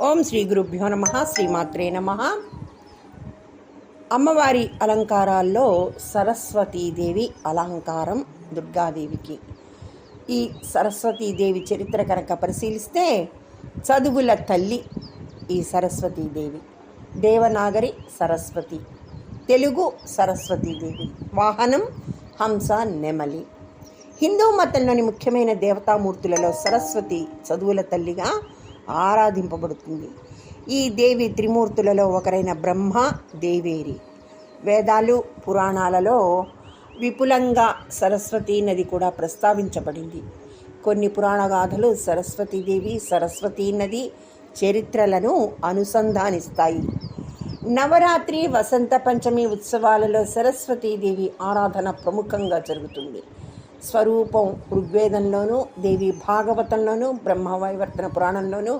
ఓం శ్రీ గురుభ్యో నమ. శ్రీమాత్రే నమ. అమ్మవారి అలంకారాల్లో సరస్వతీదేవి అలంకారం దుర్గాదేవికి. ఈ సరస్వతీదేవి చరిత్ర కనుక పరిశీలిస్తే చదువుల తల్లి ఈ సరస్వతీదేవి. దేవనాగరి సరస్వతి, తెలుగు సరస్వతీదేవి, వాహనం హంస నెమలి. హిందూ మతంలోని ముఖ్యమైన దేవతామూర్తులలో సరస్వతి చదువుల తల్లిగా ఆరాధింపబడుతుంది. ఈ దేవి త్రిమూర్తులలో ఒకరైన బ్రహ్మ, దేవేరి. వేదాలు, పురాణాలలో విపులంగా సరస్వతీ నది కూడా ప్రస్తావించబడింది. కొన్ని పురాణగాథలు సరస్వతీదేవి, సరస్వతీ నది చరిత్రలను అనుసంధానిస్తాయి. నవరాత్రి, వసంత పంచమి ఉత్సవాలలో సరస్వతీదేవి ఆరాధన ప్రముఖంగా జరుగుతుంది. స్వరూపం ఋగ్వేదంలోనూ, దేవి భాగవతంలోనూ, బ్రహ్మవైవర్తన పురాణంలోనూ,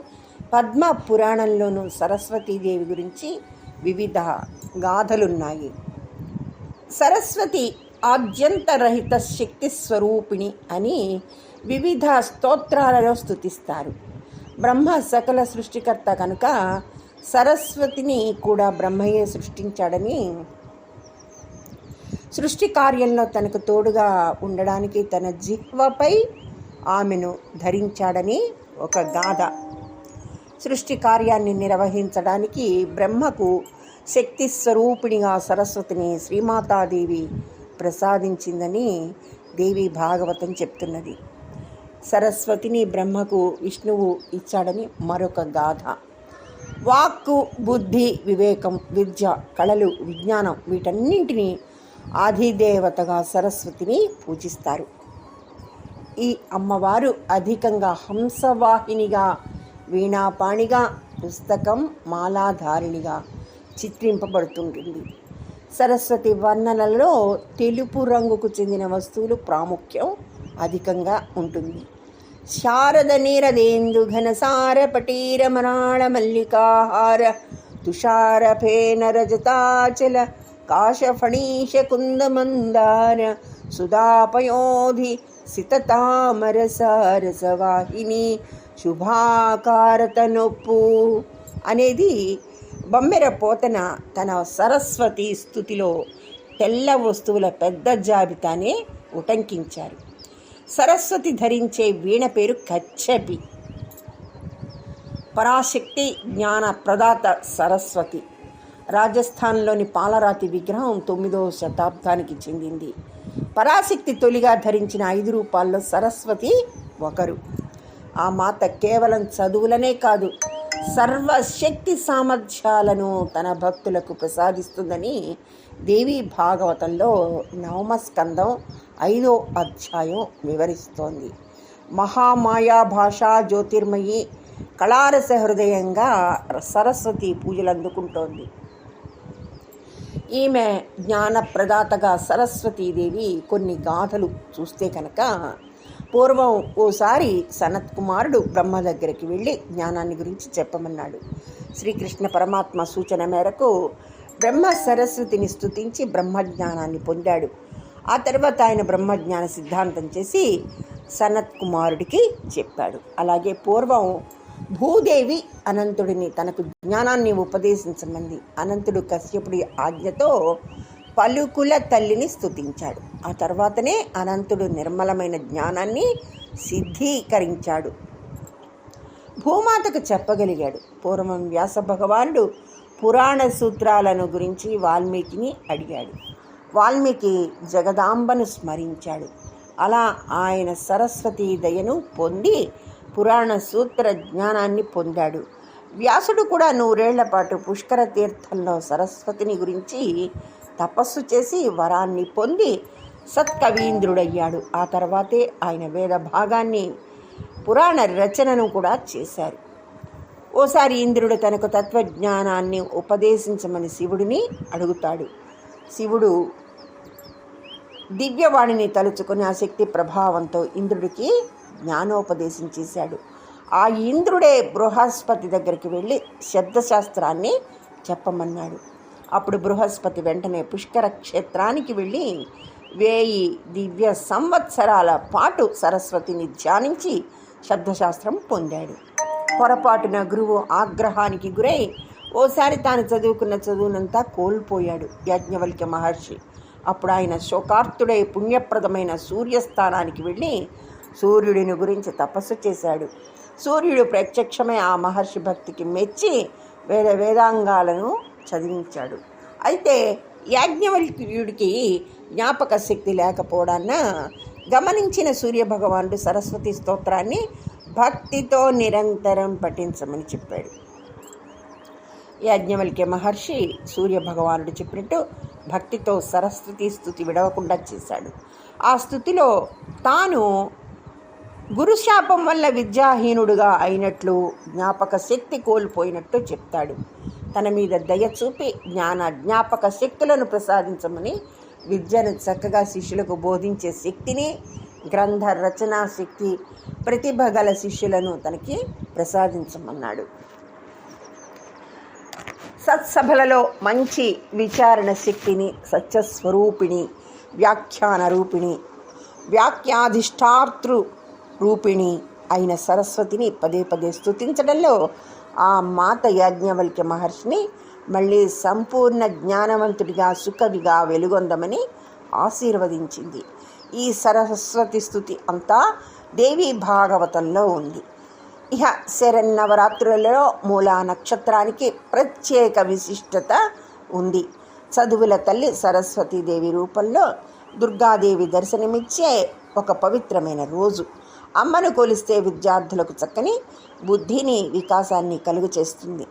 పద్మ పురాణంలోనూ సరస్వతీదేవి గురించి వివిధ గాథలున్నాయి. సరస్వతి ఆద్యంతరహిత శక్తి స్వరూపిణి అని వివిధ స్తోత్రాలలో స్తుతిస్తారు. బ్రహ్మ సకల సృష్టికర్త కనుక సరస్వతిని కూడా బ్రహ్మయే సృష్టించాడని, సృష్టి కార్యంలో తనకు తోడుగా ఉండడానికి తన జిహ్వపై ఆమెను ధరించాడని ఒక గాథ. సృష్టి కార్యాన్ని నిర్వహించడానికి బ్రహ్మకు శక్తి స్వరూపిణిగా సరస్వతిని శ్రీమాతాదేవి ప్రసాదించిందని దేవి భాగవతం చెప్తున్నది. సరస్వతిని బ్రహ్మకు విష్ణువు ఇచ్చాడని మరొక గాథ. వాక్కు, బుద్ధి, వివేకం, విద్య, కళలు, విజ్ఞానం వీటన్నింటినీ ఆదిదేవతగా సరస్వతిని పూజిస్తారు. ఈ అమ్మవారు అధికంగా హంసవాహినిగా, వీణాపాణిగా, పుస్తకం మాలాధారిణిగా చిత్రింపబడుతుంటుంది. సరస్వతి వర్ణనలలో తెలుపు రంగుకు చెందిన వస్తువులు ప్రాముఖ్యం అధికంగా ఉంటుంది. శారద నీరదేందు ఘనసార పటీర మరాళ మల్లికాహార తుషార ఫేన రజతాచల కాశఫణీశ కుందమందార సుధాపయోధి సితతామరసారసవాహిని శుభాకారతనొప్పు అనేది బొమ్మెర పోతన తన సరస్వతి స్థుతిలో తెల్ల వస్తువుల పెద్ద జాబితానే ఉటంకించారు. సరస్వతి ధరించే వీణ పేరు కచ్చపి. పరాశక్తి, జ్ఞాన ప్రదాత సరస్వతి. రాజస్థాన్లోని పాలరాతి విగ్రహం 9వ శతాబ్దానికి చెందింది. పరాశక్తి తొలిగా ధరించిన 5 రూపాల్లో సరస్వతి ఒకరు. ఆ మాత కేవలం చదువులనే కాదు, సర్వశక్తి సామర్థ్యాలను తన భక్తులకు ప్రసాదిస్తుందని దేవి భాగవతంలో 9వ స్కందం 5వ అధ్యాయం వివరిస్తోంది. మహామాయా భాషా జ్యోతిర్మయి కళారస హృదయంగా సరస్వతి పూజలు అందుకుంటోంది. ఈమె జ్ఞానప్రదాతగా సరస్వతీదేవి కొన్ని గాథలు చూస్తే కనుక, పూర్వం ఓసారి సనత్ కుమారుడు బ్రహ్మ దగ్గరికి వెళ్ళి జ్ఞానాన్ని గురించి చెప్పమన్నాడు. శ్రీకృష్ణ పరమాత్మ సూచన మేరకు బ్రహ్మ సరస్వతిని స్తుతించి బ్రహ్మజ్ఞానాన్ని పొందాడు. ఆ తర్వాత ఆయన బ్రహ్మజ్ఞాన సిద్ధాంతం చేసి సనత్ కుమారుడికి చెప్పాడు. అలాగే పూర్వం భూదేవి అనంతుడిని తనకు జ్ఞానాన్ని ఉపదేశించమంది. అనంతుడు కశ్యపుడి ఆజ్ఞతో పలుకుల తల్లిని స్తుతించాడు. ఆ తర్వాతనే అనంతుడు నిర్మలమైన జ్ఞానాన్ని సిద్ధీకరించాడు, భూమాతకు చెప్పగలిగాడు. పూర్వం వ్యాస భగవానుడు పురాణ సూత్రాలను గురించి వాల్మీకిని అడిగాడు. వాల్మీకి జగదాంబను స్మరించాడు. అలా ఆయన సరస్వతీ దయను పొంది పురాణ సూత్ర జ్ఞానాన్ని పొందాడు. వ్యాసుడు కూడా 100 ఏళ్ల పాటు పుష్కర తీర్థంలో సరస్వతిని గురించి తపస్సు చేసి వరాన్ని పొంది సత్కవీంద్రుడయ్యాడు. ఆ తర్వాతే ఆయన వేద భాగాన్ని, పురాణ రచనను కూడా చేశారు. ఓసారి ఇంద్రుడు తనకు తత్వజ్ఞానాన్ని ఉపదేశించమని శివుడిని అడుగుతాడు. శివుడు దివ్యవాణిని తలుచుకుని ఆ శక్తి ప్రభావంతో ఇంద్రుడికి జ్ఞానోపదేశం చేశాడు. ఆ ఇంద్రుడే బృహస్పతి దగ్గరికి వెళ్ళి శబ్దశాస్త్రాన్ని చెప్పమన్నాడు. అప్పుడు బృహస్పతి వెంటనే పుష్కర క్షేత్రానికి వెళ్ళి 1000 దివ్య సంవత్సరాల పాటు సరస్వతిని ధ్యానించి శబ్దశాస్త్రం పొందాడు. పొరపాటున గురువు ఆగ్రహానికి గురై ఓసారి తాను చదువుకున్న చదువునంతా కోల్పోయాడు యాజ్ఞవల్క్య మహర్షి. అప్పుడు ఆయన శోకార్తుడై పుణ్యప్రదమైన సూర్యస్థానానికి వెళ్ళి సూర్యుడిని గురించి తపస్సు చేశాడు. సూర్యుడు ప్రత్యక్షమై ఆ మహర్షి భక్తికి మెచ్చి వేదాంగాలను చదివించాడు. అయితే యాజ్ఞవల్క్యుడికి జ్ఞాపక శక్తి లేకపోవడాన్న గమనించిన సూర్యభగవానుడు సరస్వతి స్తోత్రాన్ని భక్తితో నిరంతరం పఠించమని చెప్పాడు. యాజ్ఞవల్క్య మహర్షి సూర్యభగవానుడు చెప్పినట్టు భక్తితో సరస్వతి స్తుతి విడవకుండా చేశాడు. ఆ స్తుతిలో తాను గురుశాపం వల్ల విద్యాహీనుడుగా అయినట్లు, జ్ఞాపక శక్తి కోల్పోయినట్టు చెప్తాడు. తన మీద దయ చూపి జ్ఞాపక శక్తులను ప్రసాదించమని, విద్యను చక్కగా శిష్యులకు బోధించే శక్తిని, గ్రంథ రచనా శక్తి, ప్రతిభ గల శిష్యులను తనకి ప్రసాదించమన్నాడు. సత్సభలలో మంచి విచారణ శక్తిని, సత్యస్వరూపిణి, వ్యాఖ్యాన రూపిణి, వ్యాఖ్యాధిష్టాతృ రూపిణి అయిన సరస్వతిని పదే పదే స్తుతించడంలో ఆ మాత యాజ్ఞవల్క్య మహర్షిని మళ్ళీ సంపూర్ణ జ్ఞానవంతుడిగా, సుకవిగా వెలుగొందమని ఆశీర్వదించింది. ఈ సరస్వతి స్తుతి అంతా దేవీ భాగవతంలో ఉంది. ఇహ శరన్నవరాత్రులలో మూలా నక్షత్రానికి ప్రత్యేక విశిష్టత ఉంది. చదువుల తల్లి సరస్వతీదేవి రూపంలో దుర్గాదేవి దర్శనమిచ్చే ఒక పవిత్రమైన రోజు. అమ్మను కొలిస్తే విద్యార్థులకు చక్కని బుద్ధిని, వికాసాన్ని కలుగు చేస్తుంది.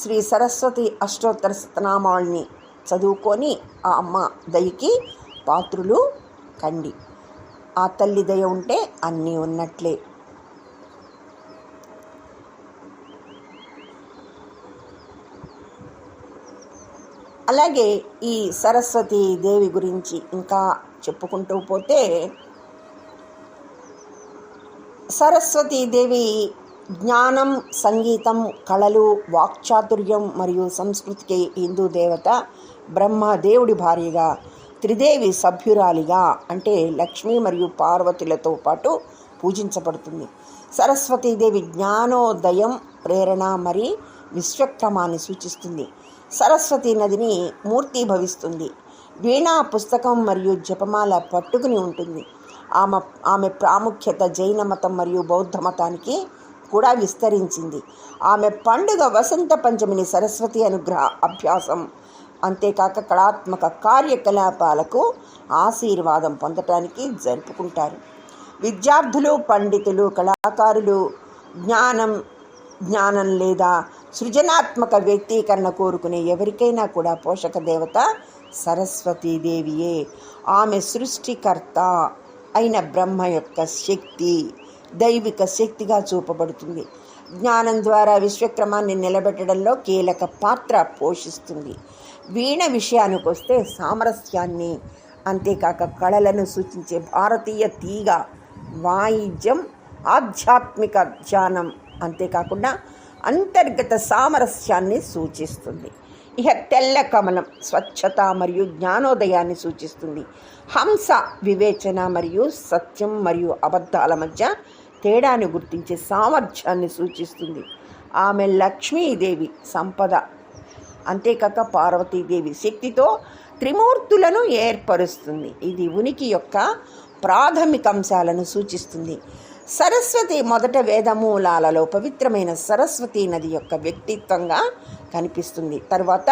శ్రీ సరస్వతి అష్టోత్తర శతనామావళిని చదువుకొని ఆ అమ్మ దయకి పాత్రులు కండి. ఆ తల్లి దయ ఉంటే అన్నీ ఉన్నట్లే. అలాగే ఈ సరస్వతీ దేవి గురించి ఇంకా చెప్పుకుంటూ పోతే, సరస్వతీదేవి జ్ఞానం, సంగీతం, కళలు, వాక్చాతుర్యం మరియు సంస్కృతికి హిందూ దేవత, బ్రహ్మదేవుడి భార్యగా, త్రిదేవి సభ్యురాలిగా అంటే లక్ష్మీ మరియు పార్వతులతో పాటు పూజించబడుతుంది. సరస్వతీదేవి జ్ఞానోదయం, ప్రేరణ మరియు విశ్వక్రమాన్ని సూచిస్తుంది. సరస్వతీ నదిని మూర్తిభవిస్తుంది. వీణా, పుస్తకం మరియు జపమాల పట్టుకుని ఉంటుంది. ఆమె ప్రాముఖ్యత జైన మతం మరియు బౌద్ధ మతానికి కూడా విస్తరించింది. ఆమె పండుగ వసంత పంచమిని సరస్వతి అనుగ్రహ అభ్యాసం, అంతేకాక కళాత్మక కార్యకలాపాలకు ఆశీర్వాదం పొందటానికి జరుపుకుంటారు. విద్యార్థులు, పండితులు, కళాకారులు జ్ఞానం లేదా సృజనాత్మక వ్యక్తీకరణ కోరుకునే ఎవరికైనా కూడా పోషక దేవత సరస్వతీదేవియే. ఆమె సృష్టికర్త అయిన బ్రహ్మ యొక్క శక్తి, దైవిక శక్తిగా చూపబడుతుంది. జ్ఞానం ద్వారా విశ్వక్రమాన్ని నిలబెట్టడంలో కీలక పాత్ర పోషిస్తుంది. వీణ విషయానికి వస్తే సామరస్యాన్ని, అంతేకాక కళలను సూచించే భారతీయ తీగ, వాయిద్యం, ఆధ్యాత్మిక ధ్యానం, అంతేకాకుండా అంతర్గత సామరస్యాన్ని సూచిస్తుంది. ఇక తెల్ల కమలం స్వచ్ఛత మరియు జ్ఞానోదయాన్ని సూచిస్తుంది. హంస వివేచన మరియు సత్యం మరియు అబద్ధాల మధ్య తేడాను గుర్తించే సామర్థ్యాన్ని సూచిస్తుంది. ఆమె లక్ష్మీదేవి సంపద, అంతేకాక పార్వతీదేవి శక్తితో త్రిమూర్తులను ఏర్పరుస్తుంది. ఇది ఉనికి యొక్క ప్రాథమిక అంశాలను సూచిస్తుంది. సరస్వతి మొదట వేదమూలాలలో పవిత్రమైన సరస్వతీ నది యొక్క వ్యక్తిత్వంగా కనిపిస్తుంది. తర్వాత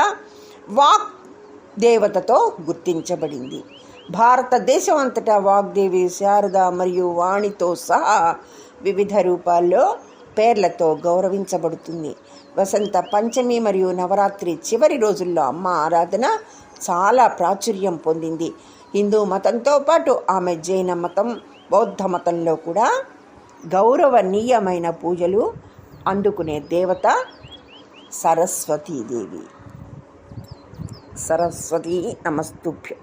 వాక్ దేవతతో గుర్తించబడింది. భారతదేశం అంతటా వాగ్దేవి, శారద మరియు వాణితో సహా వివిధ రూపాల్లో, పేర్లతో గౌరవించబడుతుంది. వసంత పంచమి మరియు నవరాత్రి చివరి రోజుల్లో అమ్మ ఆరాధన చాలా ప్రాచుర్యం పొందింది. హిందూ మతంతో పాటు ఆమె జైన మతం, బౌద్ధ మతంలో కూడా గౌరవనీయమైన పూజలు అందుకునే దేవత సరస్వతీదేవి. సరస్వతీ నమస్తుభ్యం.